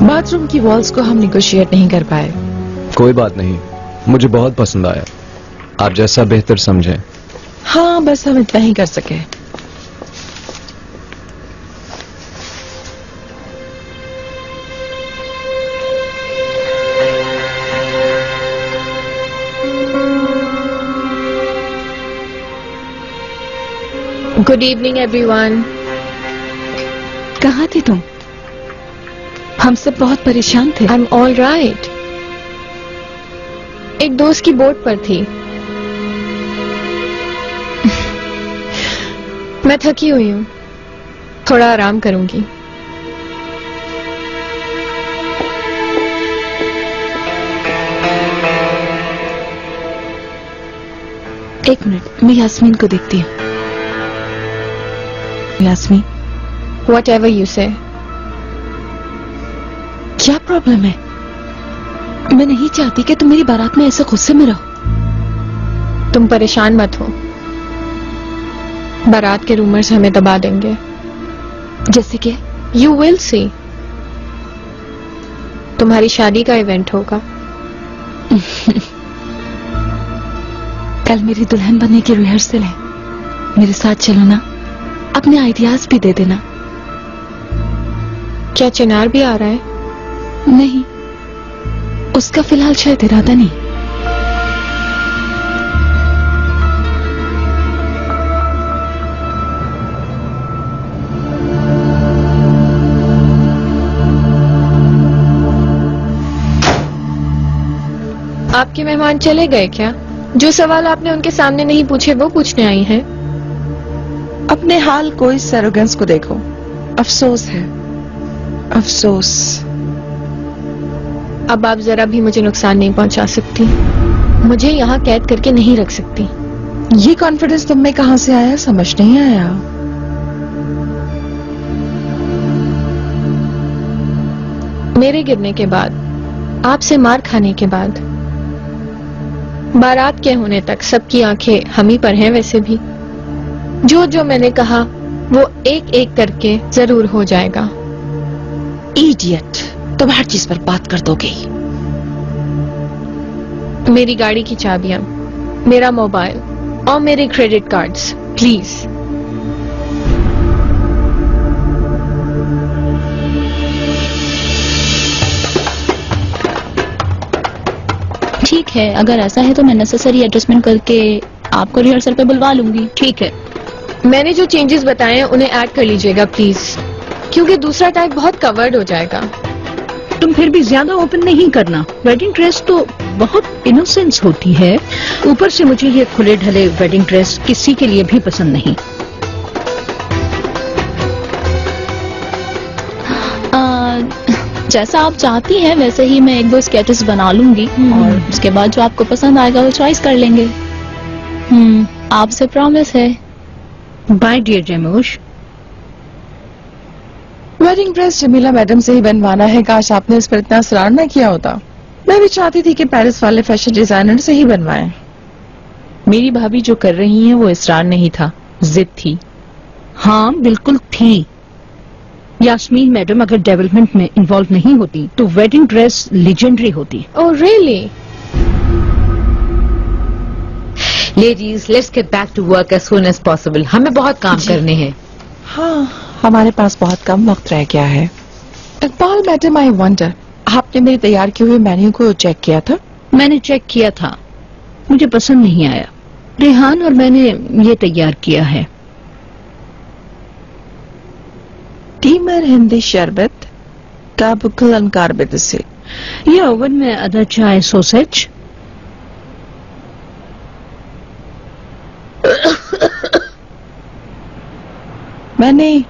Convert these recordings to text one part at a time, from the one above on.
Bathroom की walls को हम निगोशिएट नहीं कर पाए। कोई बात नहीं, मुझे बहुत पसंद आया। आप जैसा बेहतर समझें। हाँ, बस हम इतना ही कर सके। Good evening everyone. कहाँ थे तुम? हम सब बहुत परेशान थे। I am all right. एक दोस्त की बोट पर थी। मैं थकी हुई हूँ, थोड़ा आराम करूंगी। एक मिनट, मैं यास्मीन को देखती हूँ। Yasmeen, Whatever you say. क्या प्रॉब्लम है? मैं नहीं चाहती कि तुम मेरी बारात में ऐसे गुस्से में रहो। तुम परेशान मत हो, बारात के रूमर्स हमें दबा देंगे। जैसे कि? You will see. तुम्हारी शादी का इवेंट होगा। कल मेरी दुल्हन बनने की रिहर्सल है, मेरे साथ चलो ना। अपने आइडियाज भी दे देना। क्या चिनार भी आ रहा है? नहीं, उसका फिलहाल शायद इरादा नहीं। आपके मेहमान चले गए क्या? जो सवाल आपने उनके सामने नहीं पूछे वो पूछने आई हैं। अपने हाल को, इस एरोगेंस को देखो। अफसोस है, अफसोस। अब आप जरा भी मुझे नुकसान नहीं पहुंचा सकती, मुझे यहाँ कैद करके नहीं रख सकती। ये कॉन्फिडेंस तुम में कहां से आया, समझ नहीं आया। मेरे गिरने के बाद, आपसे मार खाने के बाद, बारात के होने तक सबकी आंखें हम ही पर हैं। वैसे भी जो जो मैंने कहा वो एक एक करके जरूर हो जाएगा। इडियट, तुम हर चीज पर बात कर दोगे। मेरी गाड़ी की चाबियां, मेरा मोबाइल और मेरे क्रेडिट कार्ड्स, प्लीज। ठीक है, अगर ऐसा है तो मैं नेसेसरी एडजस्टमेंट करके आपको रिहर्सल पे बुलवा लूंगी। ठीक है, मैंने जो चेंजेस बताए हैं उन्हें ऐड कर लीजिएगा प्लीज, क्योंकि दूसरा टाइप बहुत कवर्ड हो जाएगा। तुम फिर भी ज्यादा ओपन नहीं करना। वेडिंग ड्रेस तो बहुत इनोसेंस होती है। ऊपर से मुझे ये खुले ढले वेडिंग ड्रेस किसी के लिए भी पसंद नहीं। जैसा आप चाहती हैं वैसे ही मैं एक दो स्केचेस बना लूंगी और उसके बाद जो आपको पसंद आएगा वो चॉइस कर लेंगे। आपसे प्रॉमिस है। बाय डियर जैमोश। वेडिंग ड्रेस जमीला मैडम से ही बनवाना है। काश आपने इस पर इतना असरार न किया होता। मैं भी चाहती थी कि पेरिस वाले फैशन डिजाइनर से ही बनवाएं। मेरी भाभी जो कर रही हैं वो इसरार नहीं था, जिद थी। हाँ बिल्कुल थी। यास्मीन मैडम अगर डेवलपमेंट में इन्वॉल्व नहीं होती तो वेडिंग ड्रेस लेजेंडरी होती। Oh really? Ladies, let's get back to work as soon as possible. हमें बहुत काम करने हैं। हाँ, हमारे पास बहुत कम वक्त रह गया है। इकबाल मैडम, आई वंडर, आपने मेरे तैयार किए हुए मेन्यू को चेक किया था? मैंने चेक किया था, मुझे पसंद नहीं आया। रेहान और मैंने ये तैयार किया है। टीमर हिंदी शरबत का बुकल अनकारबित से, यह ओवन में आधा चाय सॉसेज, मैंने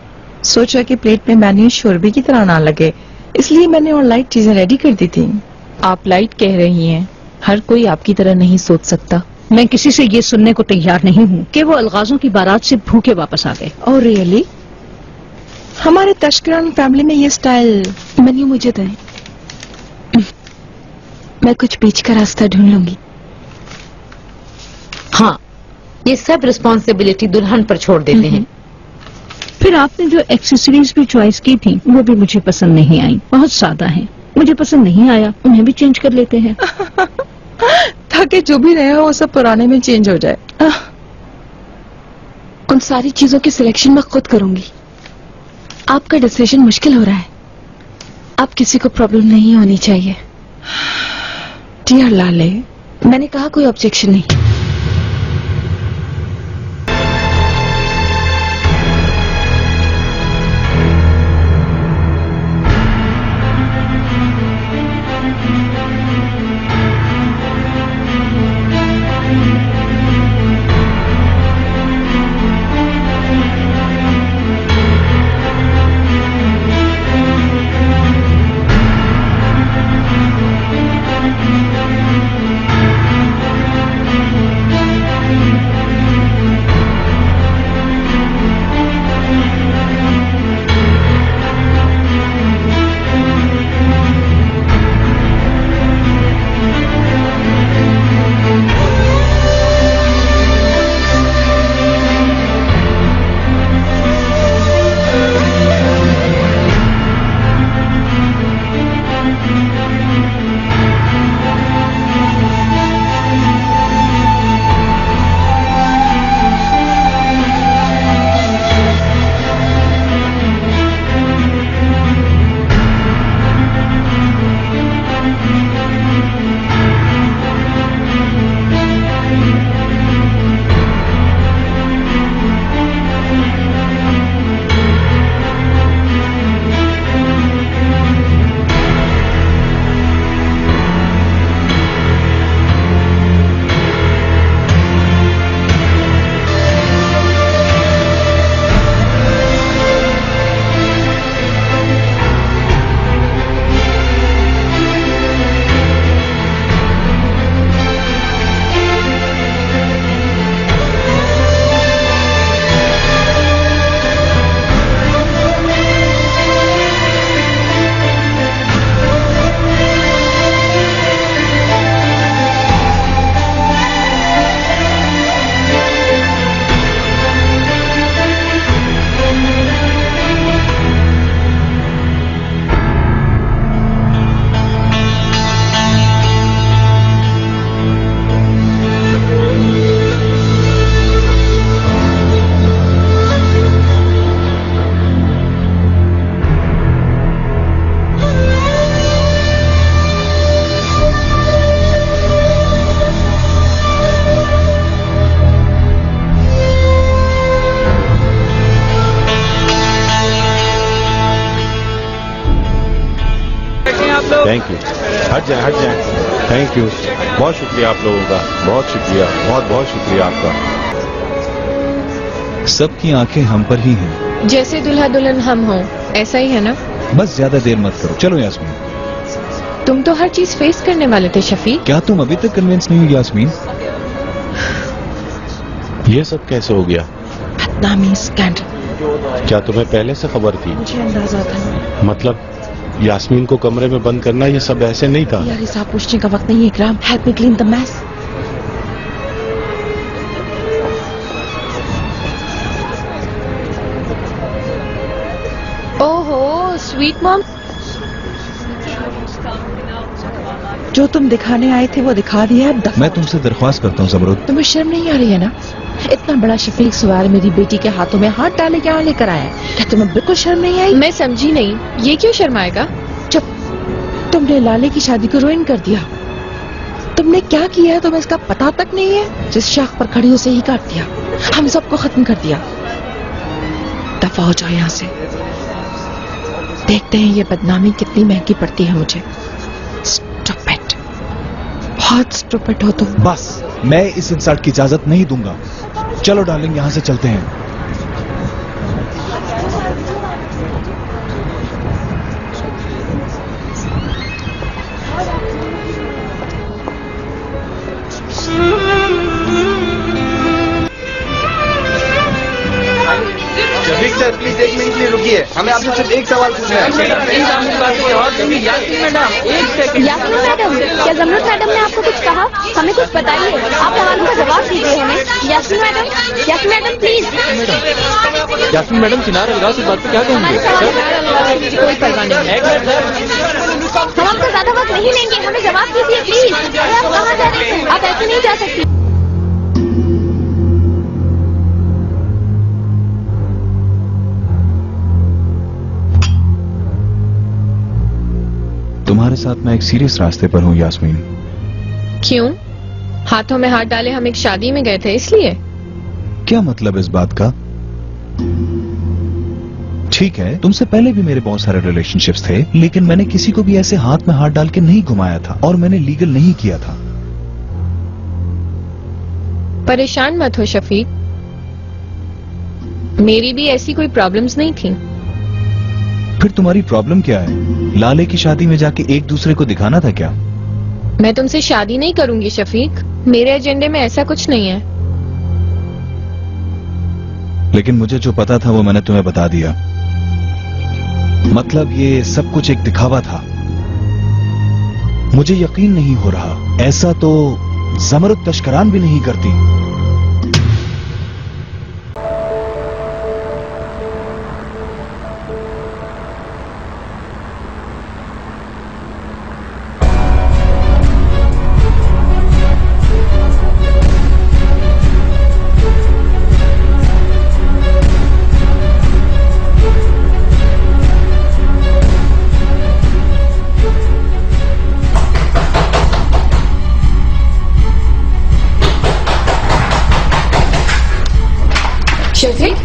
सोचा कि प्लेट में मेन्यू शोरबे की तरह ना लगे, इसलिए मैंने और लाइट चीजें रेडी कर दी थी। आप लाइट कह रही हैं, हर कोई आपकी तरह नहीं सोच सकता। मैं किसी से ये सुनने को तैयार नहीं हूँ कि वो अलगाजों की बारात से भूखे वापस आ गए। Oh really? हमारे तशकरान फैमिली में ये स्टाइल। मेन्यू मुझे दें, मैं कुछ बीच का रास्ता ढूंढ लूंगी। हाँ, ये सब रिस्पॉन्सिबिलिटी दुल्हन पर छोड़ देते हैं। फिर आपने जो एक्सेसरीज भी चॉइस की थी वो भी मुझे पसंद नहीं आई, बहुत सादा है, मुझे पसंद नहीं आया, उन्हें भी चेंज कर लेते हैं। ताकि जो भी रहे हो वो सब पुराने में चेंज हो जाए। उन सारी चीजों की सिलेक्शन मैं खुद करूंगी। आपका डिसीजन मुश्किल हो रहा है, अब किसी को प्रॉब्लम नहीं होनी चाहिए। डियर लाले, मैंने कहा कोई ऑब्जेक्शन नहीं। Thank you. हट जाए हट जाए। थैंक यू, बहुत शुक्रिया आप लोगों का, बहुत शुक्रिया, बहुत बहुत शुक्रिया आपका। सबकी आंखें हम पर ही हैं। जैसे दूल्हा दुल्हन हम हों, ऐसा ही है ना? बस ज्यादा देर मत करो, चलो यास्मीन। तुम तो हर चीज फेस करने वाले थे शफीक। क्या तुम अभी तक कन्विंस नहीं हुई यास्मीन? ये सब कैसे हो गया? बदनामी स्कैंडल। क्या तुम्हें पहले से खबर थी? मुझे अंदाजा था। मतलब यास्मीन को कमरे में बंद करना ये सब ऐसे नहीं था? यार हिसाब पूछने का वक्त नहीं है Ikram. Help me clean the mess. ओहो स्वीट मॉम, जो तुम दिखाने आए थे वो दिखा दिया। अब मैं तुमसे दरख्वास्त करता हूँ ज़मरुद। तुम्हें शर्म नहीं आ रही है ना? इतना बड़ा शफीक सवार मेरी बेटी के हाथों में हाथ डाले क्या लेकर आया है? क्या तुम्हें बिल्कुल शर्म नहीं आई? मैं समझी नहीं, ये क्यों शर्माएगा? चुप, तुमने लाले की शादी को रुइन कर दिया। तुमने क्या किया है तुम्हें इसका पता तक नहीं है? जिस शाख पर खड़ी उसे ही काट दिया, हम सबको खत्म कर दिया। दफा हो जाओ यहाँ से। देखते हैं ये बदनामी कितनी महंगी पड़ती है मुझे। स्टूपिड, बहुत स्टूपिड हो तुम। बस मैं इस इंसल्ट की इजाजत नहीं दूंगा। चलो डार्लिंग यहाँ से चलते हैं। शफीक सर प्लीज 1 मिनट के लिए रुकिए, हमें आपसे सिर्फ एक सवाल पूछना है। यास्मीन मैडम, एक सेकंड। यास्मीन मैडम, क्या जमरुद मैडम ने आपको कुछ कहा? हमें कुछ बताइए, आप सवालों का जवाब दीजिए हमें। Yasmeen madam please. Yasmeen madam किनारे लगाओ, इस बात पे क्या कहेंगे? कोई परवाह नहीं। हम आपका ज्यादा वक्त नहीं लेंगे, हमें जवाब दीजिए प्लीज। अरे आप कहाँ जा रहे हैं? आप ऐसे नहीं जा सकती। तुम्हारे साथ मैं एक सीरियस रास्ते पर हूँ यास्मीन। क्यों? हाथों में हाथ डाले हम एक शादी में गए थे इसलिए? क्या मतलब इस बात का? ठीक है, तुमसे पहले भी मेरे बहुत सारे रिलेशनशिप्स थे, लेकिन मैंने किसी को भी ऐसे हाथ में हाथ डाल के नहीं घुमाया था और मैंने लीगल नहीं किया था। परेशान मत हो शफीक, मेरी भी ऐसी कोई प्रॉब्लम्स नहीं थी। फिर तुम्हारी प्रॉब्लम क्या है? लाले की शादी में जाके एक दूसरे को दिखाना था क्या? मैं तुमसे शादी नहीं करूंगी शफीक, मेरे एजेंडे में ऐसा कुछ नहीं है। लेकिन मुझे जो पता था वो मैंने तुम्हें बता दिया। मतलब ये सब कुछ एक दिखावा था। मुझे यकीन नहीं हो रहा, ऐसा तो ज़मरुद तश्करान भी नहीं करती। शफीक,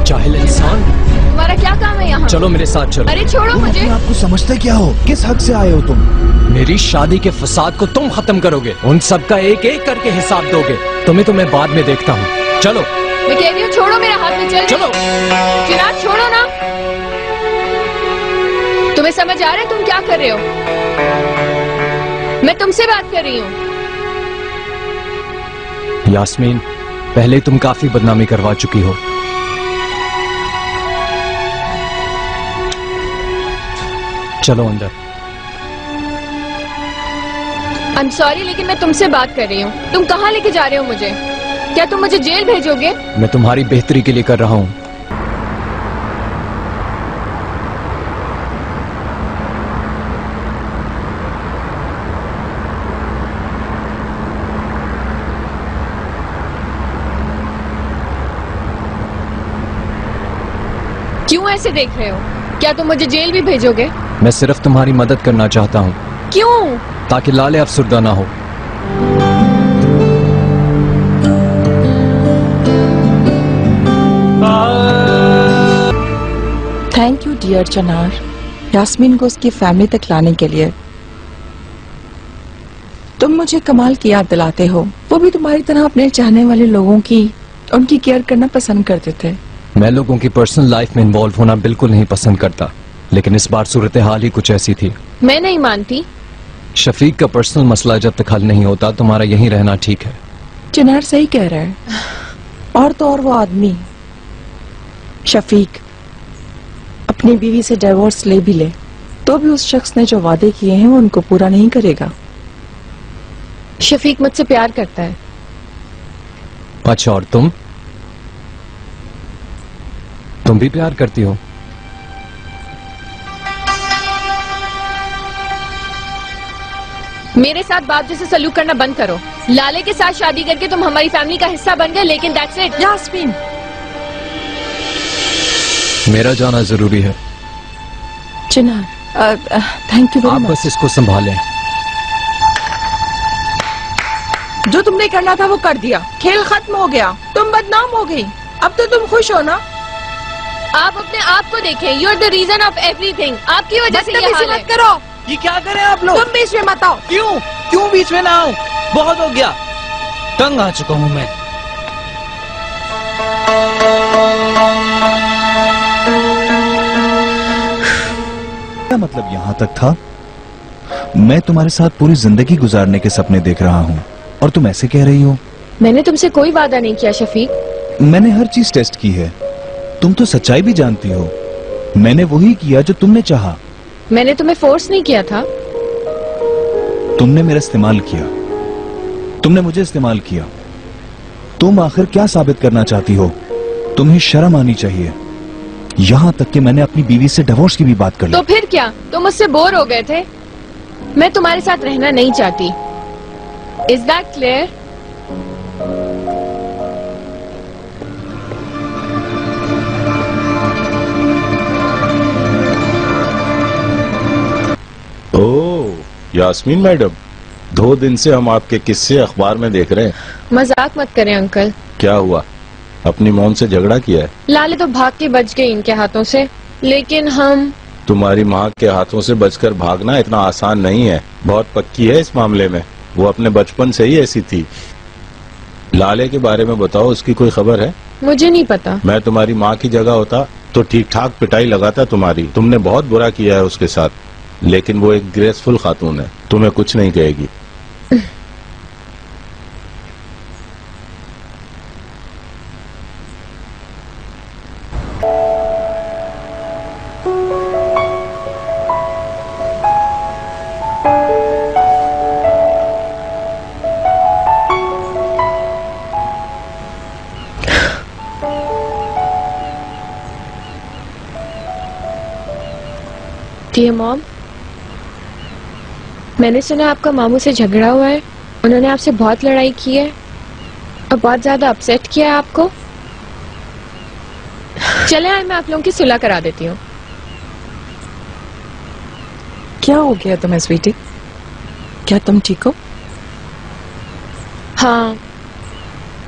जाहिल इंसान, तुम्हारा क्या काम है यहाँ? चलो मेरे साथ चलो। अरे छोड़ो तुम मुझे। अपने आप को समझते क्या हो? किस हक से आए हो तुम? मेरी शादी के फसाद को तुम खत्म करोगे, उन सब का एक एक करके हिसाब दोगे। तुम्हें तो मैं बाद में देखता हूँ। चलो। मैं कह रही हूँ छोड़ो मेरा हाथ में, चलो। चिराग छोड़ो ना। तुम्हें समझ आ रहा है तुम क्या कर रहे हो? मैं तुमसे बात कर रही हूँ। यास्मीन, पहले तुम काफी बदनामी करवा चुकी हो। चलो अंदर। आई एम सॉरी, लेकिन मैं तुमसे बात कर रही हूँ। तुम कहाँ लेके जा रहे हो मुझे? क्या तुम मुझे जेल भेजोगे? मैं तुम्हारी बेहतरी के लिए कर रहा हूँ। क्यों ऐसे देख रहे हो? क्या तुम मुझे जेल भी भेजोगे? मैं सिर्फ तुम्हारी मदद करना चाहता हूँ। क्यों? ताकि लाले अफसुर्दा ना हो। थैंक यू डियर चनार, यास्मीन को उसकी फैमिली तक लाने के लिए। तुम मुझे कमाल की याद दिलाते हो। वो भी तुम्हारी तरह अपने चाहने वाले लोगों की उनकी केयर करना पसंद करते थे। मैं लोगों की पर्सनल लाइफ में इन्वॉल्व होना बिल्कुल नहीं पसंद करता, लेकिन इस बार सूरत हाल ही कुछ ऐसी थी। मैं नहीं मानती। शफीक का पर्सनल मसला जब तक हल नहीं होता, तुम्हारा यहीं रहना ठीक है। चिनार सही कह रहा है। और तो और वो आदमी शफीक अपनी बीवी से डिवोर्स ले भी ले तो भी उस शख्स ने जो वादे किए हैं वो उनको पूरा नहीं करेगा। शफीक मुझसे प्यार करता है। अच्छा, और तुम भी प्यार करती हो? मेरे साथ बाप जैसे सलूक करना बंद करो। लाले के साथ शादी करके तुम हमारी फैमिली का हिस्सा बन गए, लेकिन दैट्स इट। यास्मीन, मेरा जाना जरूरी है। चिनार, थैंक यू वेरी आप मच। बस इसको संभालें। जो तुमने करना था वो कर दिया, खेल खत्म हो गया, तुम बदनाम हो गई। अब तो तुम खुश हो ना? आप अपने आप को देखें। You are the reason of everything. आपकी वजह से ये हाल है। मत करो। ये क्या करें आप लोग? तुम बीच में मत आओ। क्यों बीच में ना आओ? बहुत हो गया, तंग आ चुका हूं मैं। क्या मतलब यहाँ तक था? मैं तुम्हारे साथ पूरी जिंदगी गुजारने के सपने देख रहा हूँ और तुम ऐसे कह रही हो? मैंने तुमसे कोई वादा नहीं किया शफीक। मैंने हर चीज टेस्ट की है। तुम तो सच्चाई भी जानती हो। मैंने वही किया जो तुमने चाहा। मैंने तुम्हें फोर्स नहीं किया था। तुमने मेरा इस्तेमाल किया, तुमने मुझे इस्तेमाल किया। तुम आखिर क्या साबित करना चाहती हो? तुम्हें शर्म आनी चाहिए। यहां तक कि मैंने अपनी बीवी से डिवोर्स की भी बात कर ली। तो फिर क्या, तुम मुझसे बोर हो गए थे? मैं तुम्हारे साथ रहना नहीं चाहती। Is that clear? Oh Yasmeen madam, 2 दिन से हम आपके किस्से अखबार में देख रहे हैं। मजाक मत करें अंकल। क्या हुआ, अपनी मॉम से झगड़ा किया है? लाले तो भाग के बच गए इनके हाथों से, लेकिन हम। तुम्हारी माँ के हाथों से बचकर भागना इतना आसान नहीं है, बहुत पक्की है इस मामले में। वो अपने बचपन से ही ऐसी थी। लाले के बारे में बताओ, उसकी कोई खबर है? मुझे नहीं पता। मैं तुम्हारी माँ की जगह होता तो ठीक ठाक पिटाई लगाता तुम्हारी। तुमने बहुत बुरा किया है उसके साथ, लेकिन वो एक ग्रेसफुल खातून है, तुम्हें कुछ नहीं कहेगी। डियर मॉम, मैंने सुना आपका मामू से झगड़ा हुआ है। उन्होंने आपसे बहुत लड़ाई की है और बहुत ज्यादा अपसेट किया है आपको। चले आए, मैं आप लोगों की सुलह करा देती हूँ। क्या हो गया तुम्हें स्वीटी? क्या तुम ठीक हो? हाँ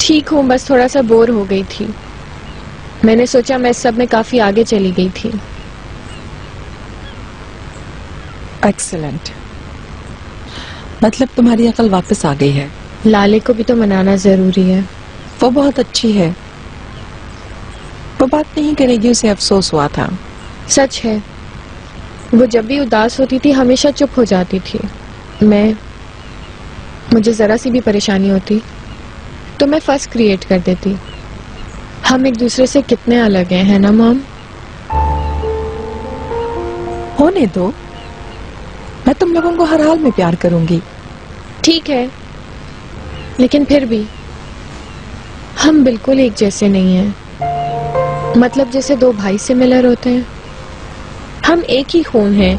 ठीक हूँ, बस थोड़ा सा बोर हो गई थी। मैंने सोचा मैं इस सब में काफी आगे चली गई थी। एक्सीलेंट, मतलब तुम्हारी अकल वापस आ गई है। लाले को भी तो मनाना जरूरी है। वो बहुत अच्छी है, वो बात नहीं करेगी, उसे अफसोस हुआ था। सच है, वो जब भी उदास होती थी हमेशा चुप हो जाती थी। मुझे जरा सी भी परेशानी होती तो मैं फर्स्ट क्रिएट कर देती। हम एक दूसरे से कितने अलग हैं, है ना मॉम? होने दो, मैं तुम लोगों को हर हाल में प्यार करूंगी। ठीक है, लेकिन फिर भी हम बिल्कुल एक जैसे नहीं हैं। मतलब जैसे 2 भाई सिमिलर होते हैं, हम एक ही खून हैं,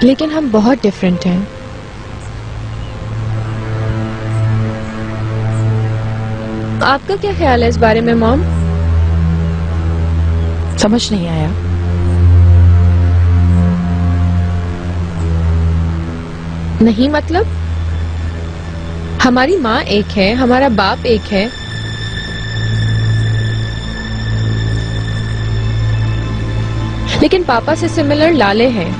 लेकिन हम बहुत डिफरेंट हैं। आपका क्या ख्याल है इस बारे में मॉम? समझ नहीं आया। नहीं मतलब हमारी माँ एक है, हमारा बाप एक है, लेकिन पापा से सिमिलर लाले हैं।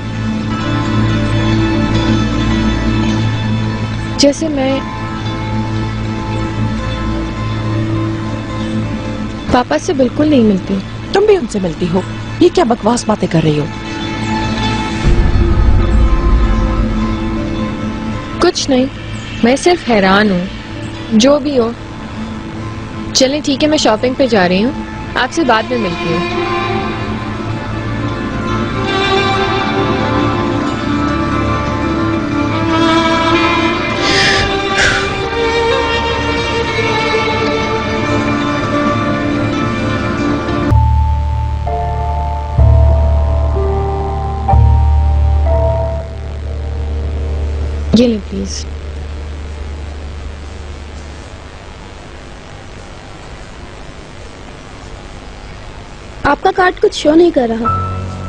जैसे मैं पापा से बिल्कुल नहीं मिलती। तुम भी उनसे मिलती हो? ये क्या बकवास बातें कर रही हो? कुछ नहीं, मैं सिर्फ हैरान हूँ। जो भी हो, चलें ठीक है, मैं शॉपिंग पे जा रही हूँ, आपसे बाद में मिलती हूँ। ये ले प्लीज। आपका कार्ड कुछ शो नहीं कर रहा।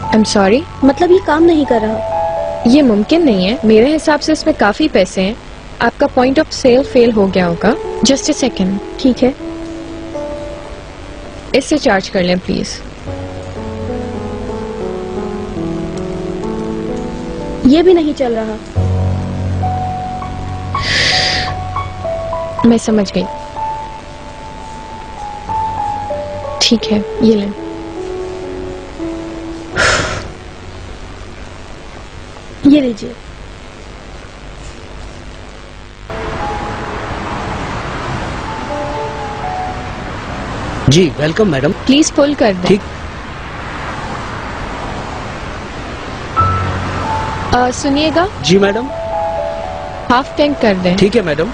आई एम सॉरी, मतलब ये काम नहीं कर रहा। ये मुमकिन नहीं है, मेरे हिसाब से इसमें काफी पैसे हैं। आपका पॉइंट ऑफ सेल फेल हो गया होगा। Just a second. ठीक है, इससे चार्ज कर लें प्लीज। ये भी नहीं चल रहा। मैं समझ गई। ठीक है, ये लें। ये लीजिए। जी वेलकम मैडम। प्लीज फुल कर दें। ठीक। सुनिएगा। जी मैडम। हाफ टैंक कर दें। ठीक है मैडम।